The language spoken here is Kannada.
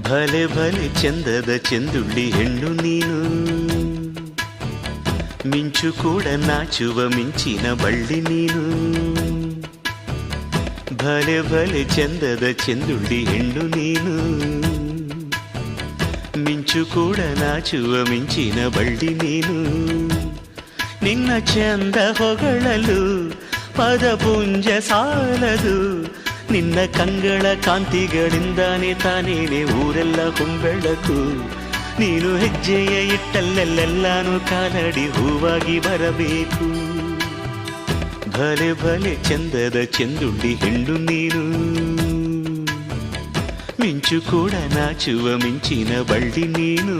ಭಲೆ ಭಲೆ ಚಂದದ ಚೆಂದುಳ್ಳಿ ಹೆಣ್ಣು ನೀನು, ಮಿಂಚು ಕೂಡ ನಾಚುವ ಮಿಂಚಿನ ಬಳ್ಳಿ ನೀನು. ಭಲೆ ಭಲೆ ಚಂದದ ಚೆಂದುಳ್ಳಿ ಹೆಣ್ಣು ನೀನು, ಮಿಂಚು ಕೂಡ ನಾಚುವ ಮಿಂಚಿನ ಬಳ್ಳಿ ನೀನು. ನಿನ್ನ ಚಂದ ಹೊಗಳಲು ಪದಪುಂಜ ಸಾಲದು, ನಿನ್ನ ಕಂಗಳ ಕಾಂತಿಗಳಿಂದಾನೆ ತಾನೇನೆ ಊರೆಲ್ಲ ಹೊಂಬೆಳಕು. ನೀನು ಹೆಜ್ಜೆಯ ಇಟ್ಟಲ್ಲೆಲ್ಲೆಲ್ಲಾನು ಕಾಲಡಿ ಹೂವಾಗಿ ಬರಬೇಕು. ಭಲೆ ಭಲೆ ಚಂದದ ಚೆಂದುಳ್ಳಿ ಹೆಣ್ಣು ನೀನು, ಮಿಂಚು ಕೂಡ ನಾಚುವ ಮಿಂಚಿನ ಬಳ್ಳಿ ನೀನು.